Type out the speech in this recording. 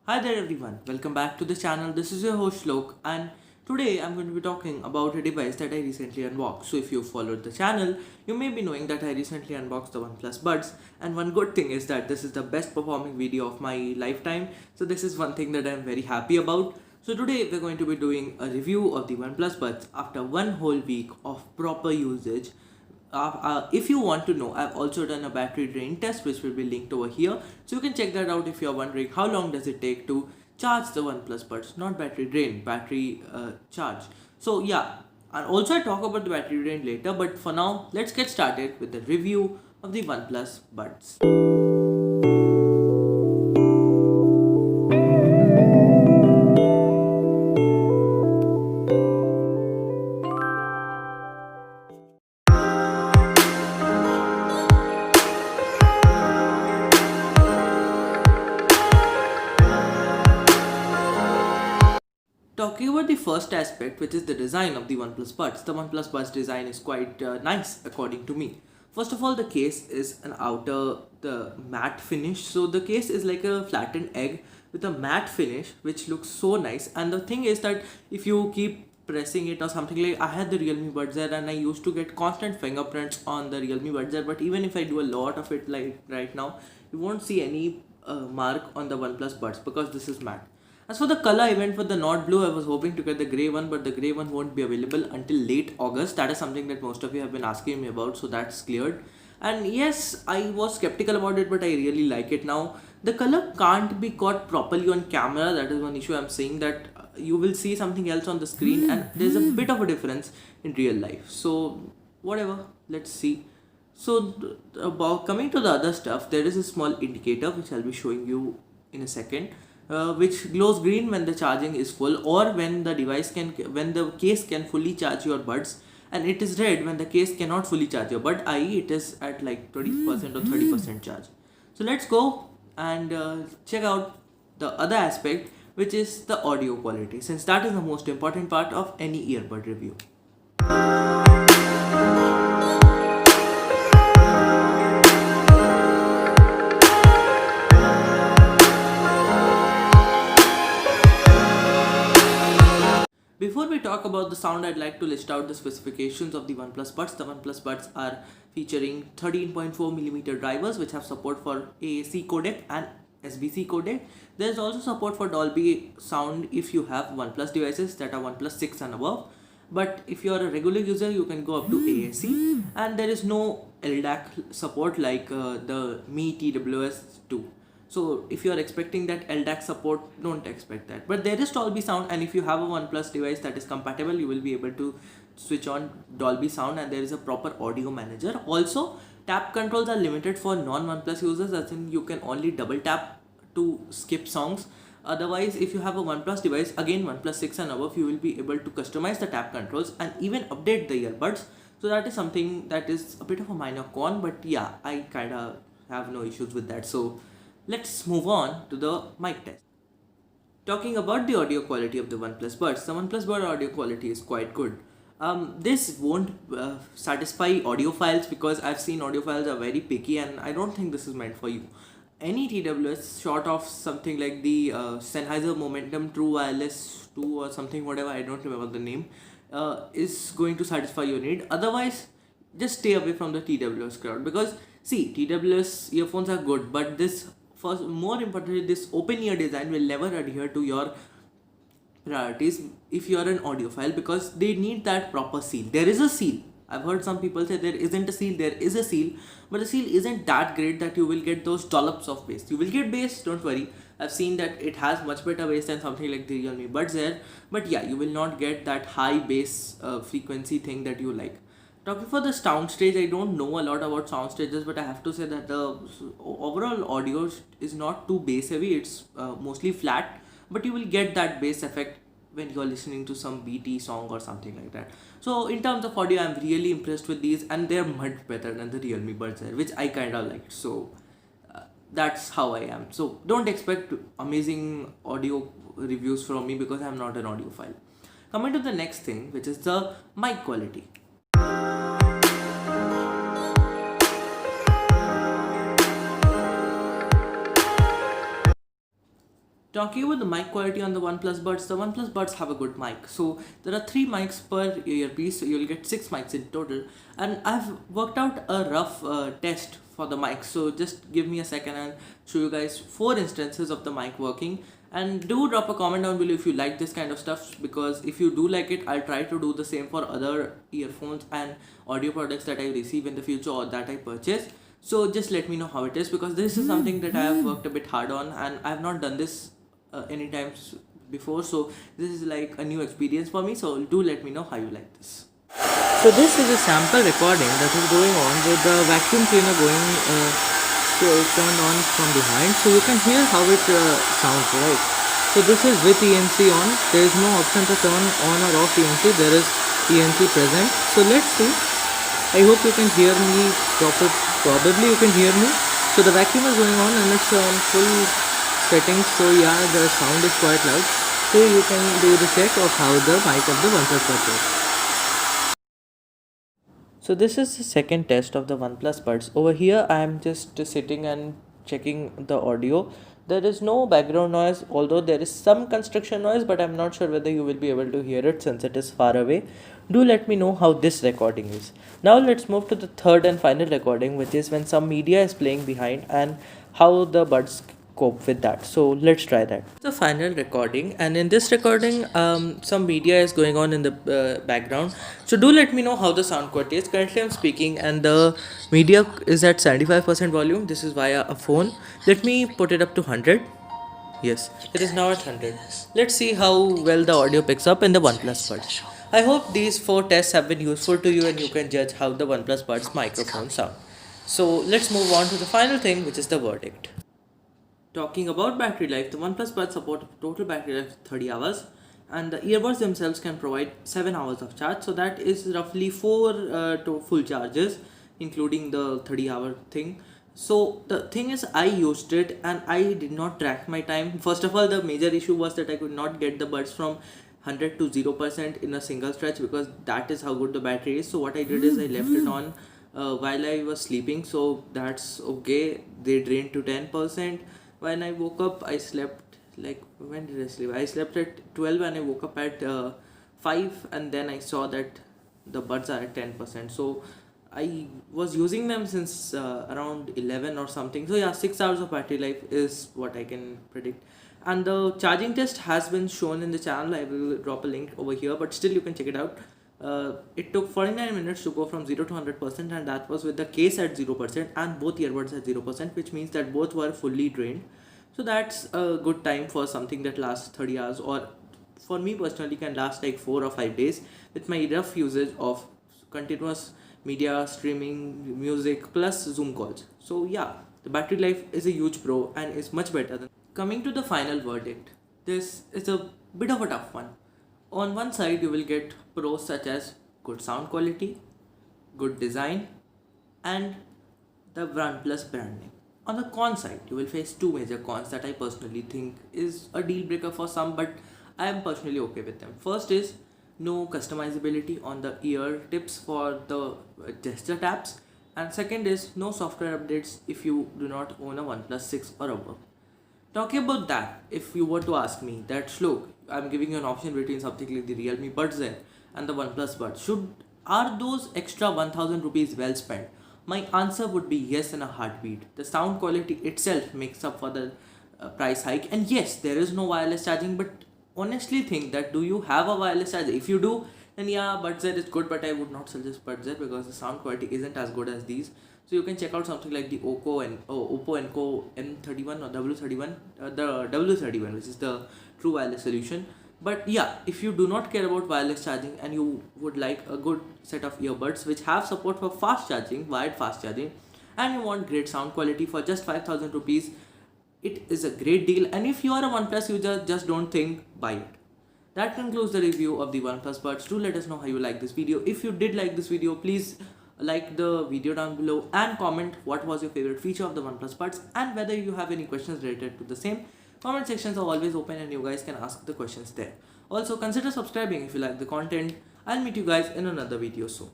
Hi there everyone, welcome back to the channel. This is your host Shlok and today I'm going to be talking about a device that I recently unboxed. So if you followed the channel, you may be knowing that I recently unboxed the OnePlus Buds, and one good thing is that this is the best performing video of my lifetime. So this is one thing that I'm very happy about. So today we're going to be doing a review of the OnePlus Buds after one whole week of proper usage. If you want to know, I've also done a battery drain test which will be linked over here, so you can check that out if you're wondering how long does it take to charge the OnePlus Buds. Not battery drain, battery charge. So yeah, and also I talk about the battery drain later, but for now let's get started with the review of the OnePlus Buds. Talking about the first aspect, which is the design of the OnePlus Buds design is quite nice according to me. First of all, the case is an the matte finish. So the case is like a flattened egg with a matte finish, which looks so nice. And the thing is that if you keep pressing it or something, like I had the Realme Buds there and I used to get constant fingerprints on the Realme Buds there. But even if I do a lot of it like right now, you won't see any mark on the OnePlus Buds because this is matte. As for the color, I went for the not blue. I was hoping to get the grey one, but the grey one won't be available until late August. That is something that most of you have been asking me about, so that's cleared. And yes, I was skeptical about it, but I really like it now. The color can't be caught properly on camera. That is one issue. I'm saying that you will see something else on the screen, and there's a bit of a difference in real life. So, whatever, let's see. So, about coming to the other stuff, there is a small indicator which I'll be showing you in a second, which glows green when the charging is full or when the case can fully charge your buds, and it is red when the case cannot fully charge your bud, i.e. it is at like 20% or 30% charge. So let's go and check out the other aspect, which is the audio quality, since that is the most important part of any earbud review. Before we talk about the sound, I'd like to list out the specifications of the OnePlus Buds. The OnePlus Buds are featuring 13.4mm drivers which have support for AAC codec and SBC codec. There is also support for Dolby sound if you have OnePlus devices that are OnePlus 6 and above. But if you are a regular user, you can go up to AAC, and there is no LDAC support like the Mi TWS 2. So if you are expecting that LDAC support, don't expect that. But there is Dolby sound, and if you have a OnePlus device that is compatible, you will be able to switch on Dolby sound, and there is a proper audio manager. Also, tap controls are limited for non-OnePlus users, as in you can only double tap to skip songs. Otherwise, if you have a OnePlus device, again OnePlus 6 and above, you will be able to customize the tap controls and even update the earbuds. So that is something that is a bit of a minor con, but yeah, I kinda have no issues with that. So let's move on to the mic test. Talking about the audio quality of the OnePlus Buds, the OnePlus Bud audio quality is quite good. This won't satisfy audiophiles because I've seen audiophiles are very picky, and I don't think this is meant for you. Any TWS short of something like the Sennheiser Momentum True Wireless 2 or something, whatever, I don't remember the name, is going to satisfy your need. Otherwise, just stay away from the TWS crowd, because see, TWS earphones are good, but this, first, more importantly, this open ear design will never adhere to your priorities if you are an audiophile, because they need that proper seal. There is a seal. I've heard some people say there isn't a seal. There is a seal, but the seal isn't that great that you will get those dollops of bass. You will get bass, don't worry. I've seen that it has much better bass than something like the Realme Buds Air, but yeah, you will not get that high bass frequency thing that you like. Talking for the sound stage, I don't know a lot about sound stages, but I have to say that the overall audio is not too bass heavy. It's mostly flat, but you will get that bass effect when you are listening to some BT song or something like that. So in terms of audio, I'm really impressed with these, and they're much better than the Realme Buds Air, which I kind of liked. So that's how I am. So don't expect amazing audio reviews from me because I'm not an audiophile. Coming to the next thing, which is the mic quality. Talking about the mic quality on the OnePlus Buds have a good mic. So there are three mics per earpiece, so you'll get six mics in total. And I've worked out a rough test for the mic. So just give me a second and show you guys four instances of the mic working. And do drop a comment down below if you like this kind of stuff, because if you do like it, I'll try to do the same for other earphones and audio products that I receive in the future or that I purchase. So just let me know how it is, because this is something that I have worked a bit hard on and I have not done this any times before, so this is like a new experience for me. So do let me know how you like this. So this is a sample recording that is going on with the vacuum cleaner going turned on from behind, so you can hear how it sounds, right? So this is with ENC on. There is no option to turn on or off ENC. There is ENC present. So let's see. I hope you can hear me proper. Probably you can hear me. So the vacuum is going on and it's on full settings, so yeah, the sound is quite loud. So you can do the check of how the mic of the OnePlus Buds is. So this is the second test of the OnePlus Buds. Over here I am just sitting and checking the audio. There is no background noise, although there is some construction noise, but I'm not sure whether you will be able to hear it since it is far away. Do let me know how this recording is. Now let's move to the third and final recording, which is when some media is playing behind and how the buds cope with that. So let's try that. The final recording, and in this recording some media is going on in the background. So do let me know how the sound quality is. Currently I'm speaking and the media is at 75% volume. This is via a phone. Let me put it up to 100. Yes, it is now at 100. Let's see how well the audio picks up in the OnePlus Buds. I hope these four tests have been useful to you and you can judge how the OnePlus Buds microphone sound. So let's move on to the final thing, which is the verdict. Talking about battery life, the OnePlus Buds support a total battery life of 30 hours, and the earbuds themselves can provide 7 hours of charge. So that is roughly 4 to full charges, including the 30-hour thing. So the thing is, I used it and I did not track my time. First of all, the major issue was that I could not get the buds from 100 to 0% in a single stretch, because that is how good the battery is. So what I did is I left it on while I was sleeping, so that's okay. They drained to 10%. When I woke up, I slept like, when did I sleep? I slept at 12 and I woke up at 5, and then I saw that the buds are at 10%. So I was using them since around 11 or something. So yeah, 6 hours of battery life is what I can predict. And the charging test has been shown in the channel. I will drop a link over here, but still you can check it out. It took 49 minutes to go from 0 to 100%, and that was with the case at 0% and both earbuds at 0%, which means that both were fully drained. So that's a good time for something that lasts 30 hours, or for me personally can last like 4 or 5 days with my rough usage of continuous media streaming, music plus Zoom calls. So yeah, the battery life is a huge pro and is much better than. Coming to the final verdict, this is a bit of a tough one. On one side, you will get pros such as good sound quality, good design, and the OnePlus branding. On the con side, you will face two major cons that I personally think is a deal breaker for some, but I am personally okay with them. First is no customizability on the ear tips for the gesture taps, and second is no software updates if you do not own a OnePlus 6 or above. Talking about that, if you were to ask me that, look, I'm giving you an option between something like the Realme Buds Zen and the OnePlus Buds. Are those extra 1000 rupees well spent? My answer would be yes in a heartbeat. The sound quality itself makes up for the price hike. And yes, there is no wireless charging, but honestly think that, do you have a wireless charger? If you do, then yeah, Buds Zen is good, but I would not suggest Buds Zen because the sound quality isn't as good as these. So you can check out something like the Oppo Enco M31 or W31, the W31, which is the true wireless solution. But yeah, if you do not care about wireless charging and you would like a good set of earbuds which have support for fast charging, wired fast charging, and you want great sound quality for just 5000 rupees, it is a great deal. And if you are a OnePlus user, just don't think, buy it. That concludes the review of the OnePlus Buds. Do let us know how you like this video. If you did like this video, please like the video down below and comment what was your favorite feature of the OnePlus Buds, and whether you have any questions related to the same. Comment sections are always open and you guys can ask the questions there. Also consider subscribing if you like the content. I'll meet you guys in another video soon.